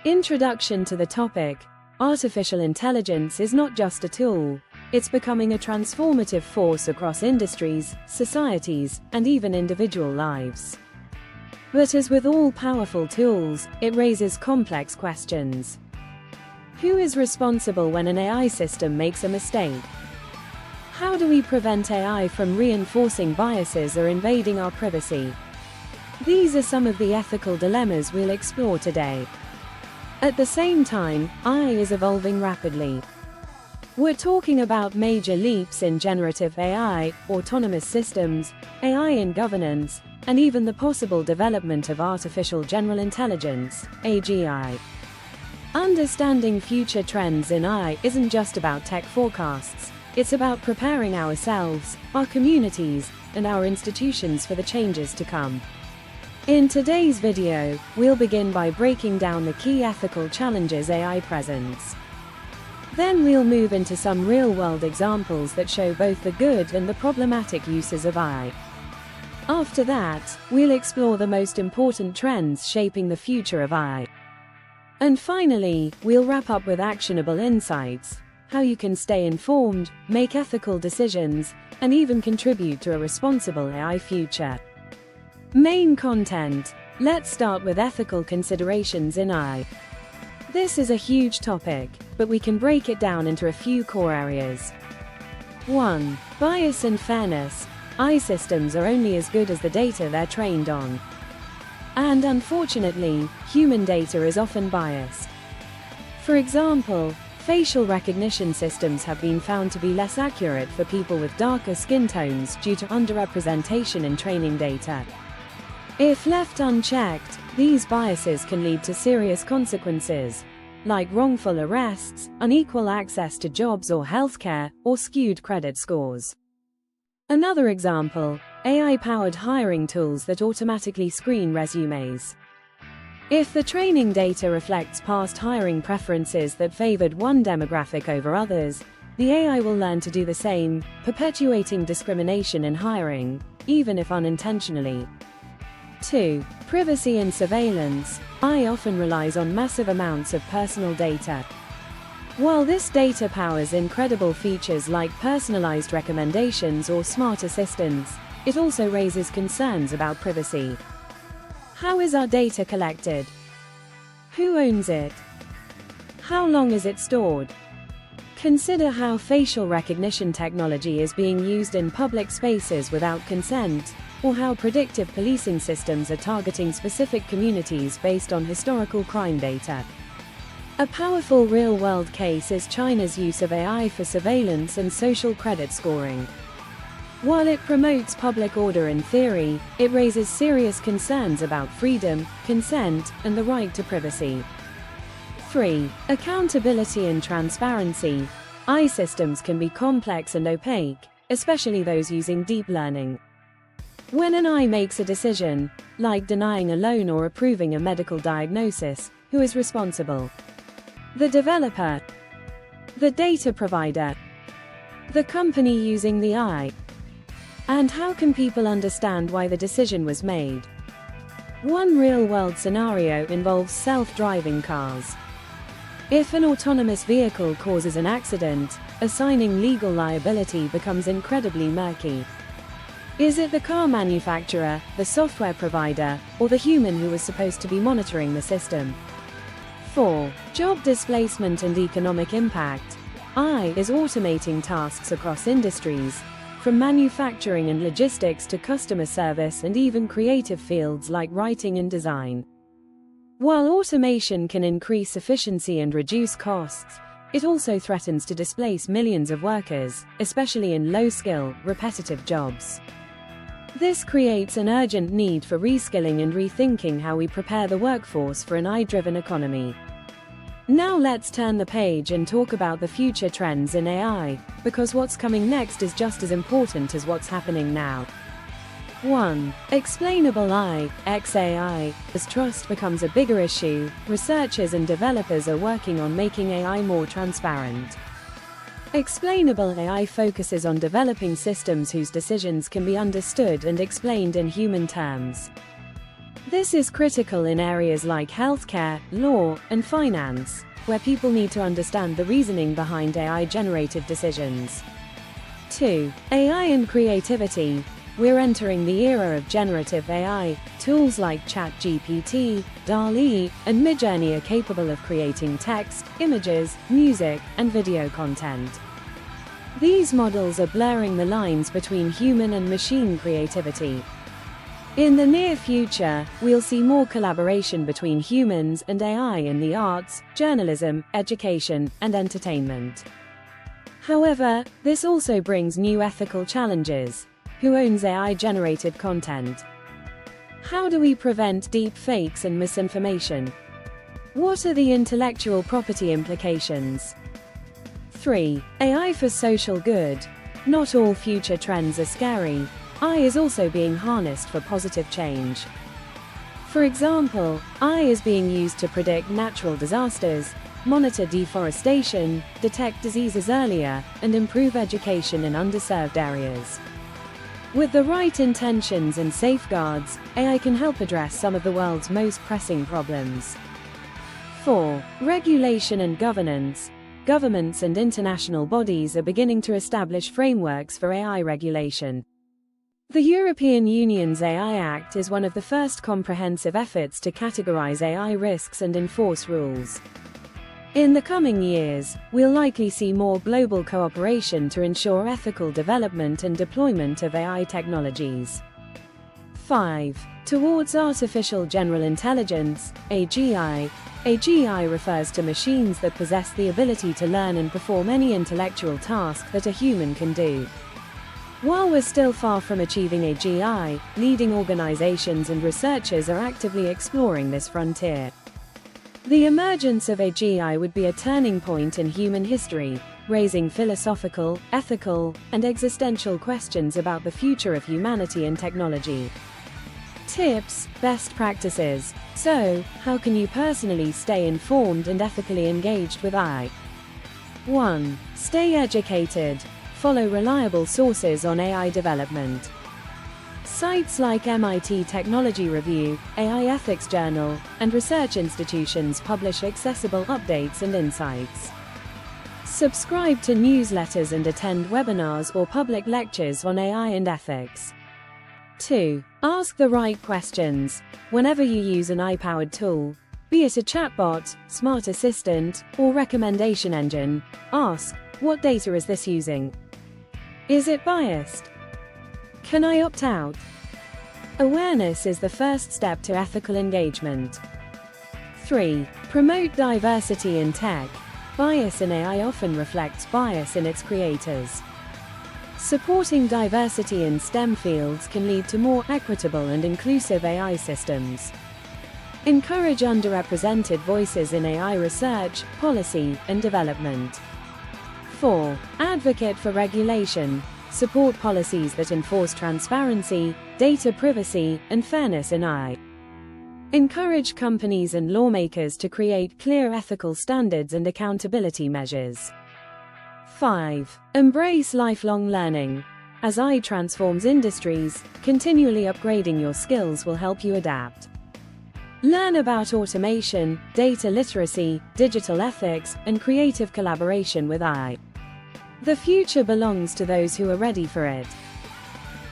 Introduction to the topic. Artificial intelligence is not just a tool, it's becoming a transformative force across industries, societies, and even individual lives. But as with all powerful tools, it raises complex questions. Who is responsible when an AI system makes a mistake? How do we prevent AI from reinforcing biases or invading our privacy? These are some of the ethical dilemmas we'll explore today. At the same time, AI is evolving rapidly. We're talking about major leaps in generative AI, autonomous systems, AI in governance, and even the possible development of artificial general intelligence, AGI. Understanding future trends in AI isn't just about tech forecasts, it's about preparing ourselves, our communities, and our institutions for the changes to come. In today's video, we'll begin by breaking down the key ethical challenges AI presents. Then we'll move into some real-world examples that show both the good and the problematic uses of AI. After that, we'll explore the most important trends shaping the future of AI. And finally, we'll wrap up with actionable insights, how you can stay informed, make ethical decisions, and even contribute to a responsible AI future. Main content. Let's start with ethical considerations in AI. This is a huge topic, but we can break it down into a few core areas. 1. Bias and fairness. AI systems are only as good as the data they're trained on. And unfortunately, human data is often biased. For example, facial recognition systems have been found to be less accurate for people with darker skin tones due to underrepresentation in training data. If left unchecked, these biases can lead to serious consequences, like wrongful arrests, unequal access to jobs or healthcare, or skewed credit scores. Another example, AI-powered hiring tools that automatically screen resumes. If the training data reflects past hiring preferences that favored one demographic over others, the AI will learn to do the same, perpetuating discrimination in hiring, even if unintentionally. 2. Privacy and surveillance. AI often relies on massive amounts of personal data. While this data powers incredible features like personalized recommendations or smart assistants, it also raises concerns about privacy. How is our data collected? Who owns it? How long is it stored? Consider how facial recognition technology is being used in public spaces without consent, or how predictive policing systems are targeting specific communities based on historical crime data. A powerful real-world case is China's use of AI for surveillance and social credit scoring. While it promotes public order in theory, it raises serious concerns about freedom, consent, and the right to privacy. 3. Accountability and transparency. AI systems can be complex and opaque, especially those using deep learning. When an AI makes a decision, like denying a loan or approving a medical diagnosis, who is responsible? The developer? The data provider? The company using the AI? And how can people understand why the decision was made? One real-world scenario involves self-driving cars. If an autonomous vehicle causes an accident, assigning legal liability becomes incredibly murky. Is it the car manufacturer, the software provider, or the human who was supposed to be monitoring the system? 4. Job displacement and economic impact. AI is automating tasks across industries, from manufacturing and logistics to customer service and even creative fields like writing and design. While automation can increase efficiency and reduce costs, it also threatens to displace millions of workers, especially in low-skill, repetitive jobs. This creates an urgent need for reskilling and rethinking how we prepare the workforce for an AI-driven economy. Now let's turn the page and talk about the future trends in AI, because what's coming next is just as important as what's happening now. 1. Explainable AI, XAI. As trust becomes a bigger issue, researchers and developers are working on making AI more transparent. Explainable AI focuses on developing systems whose decisions can be understood and explained in human terms. This is critical in areas like healthcare, law, and finance, where people need to understand the reasoning behind AI-generated decisions. 2. AI and creativity. We're entering the era of generative AI. Tools like ChatGPT, DALL-E, and Midjourney are capable of creating text, images, music, and video content. These models are blurring the lines between human and machine creativity. In the near future, we'll see more collaboration between humans and AI in the arts, journalism, education, and entertainment. However, this also brings new ethical challenges. Who owns AI-generated content? How do we prevent deep fakes and misinformation? What are the intellectual property implications? 3. AI for social good. Not all future trends are scary. AI is also being harnessed for positive change. For example, AI is being used to predict natural disasters, monitor deforestation, detect diseases earlier, and improve education in underserved areas. With the right intentions and safeguards, AI can help address some of the world's most pressing problems. 4. Regulation and governance. Governments and international bodies are beginning to establish frameworks for AI regulation. The European Union's AI Act is one of the first comprehensive efforts to categorize AI risks and enforce rules. In the coming years, we'll likely see more global cooperation to ensure ethical development and deployment of AI technologies. 5. Towards artificial general intelligence, AGI. AGI refers to machines that possess the ability to learn and perform any intellectual task that a human can do. While we're still far from achieving AGI, leading organizations and researchers are actively exploring this frontier. The emergence of AGI would be a turning point in human history, raising philosophical, ethical, and existential questions about the future of humanity and technology. Tips, best practices. So, how can you personally stay informed and ethically engaged with AI? 1. Stay educated. Follow reliable sources on AI development. Sites like MIT Technology Review, AI Ethics Journal, and research institutions publish accessible updates and insights. Subscribe to newsletters and attend webinars or public lectures on AI and ethics. 2. Ask the right questions. Whenever you use an AI-powered tool, be it a chatbot, smart assistant, or recommendation engine, ask, what data is this using? Is it biased? Can I opt out? Awareness is the first step to ethical engagement. 3. Promote diversity in tech. Bias in AI often reflects bias in its creators. Supporting diversity in STEM fields can lead to more equitable and inclusive AI systems. Encourage underrepresented voices in AI research, policy, and development. 4. Advocate for regulation. Support policies that enforce transparency, data privacy, and fairness in AI. Encourage companies and lawmakers to create clear ethical standards and accountability measures. 5. Embrace lifelong learning. As AI transforms industries, continually upgrading your skills will help you adapt. Learn about automation, data literacy, digital ethics, and creative collaboration with AI. The future belongs to those who are ready for it.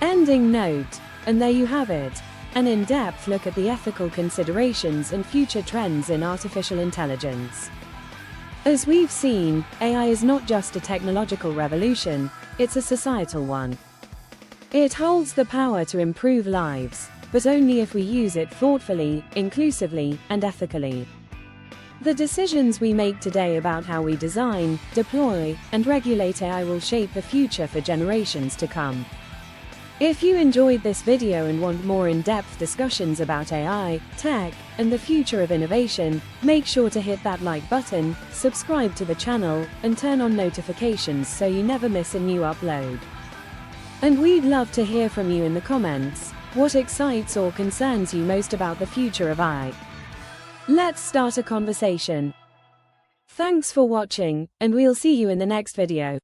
Ending note. And there you have it. An in-depth look at the ethical considerations and future trends in artificial intelligence. As we've seen, AI is not just a technological revolution, it's a societal one. It holds the power to improve lives, but only if we use it thoughtfully, inclusively, and ethically. The decisions we make today about how we design, deploy, and regulate AI will shape the future for generations to come. If you enjoyed this video and want more in-depth discussions about AI, tech, and the future of innovation, make sure to hit that like button, subscribe to the channel, and turn on notifications so you never miss a new upload. And we'd love to hear from you in the comments. What excites or concerns you most about the future of AI? Let's start a conversation. Thanks for watching, and we'll see you in the next video.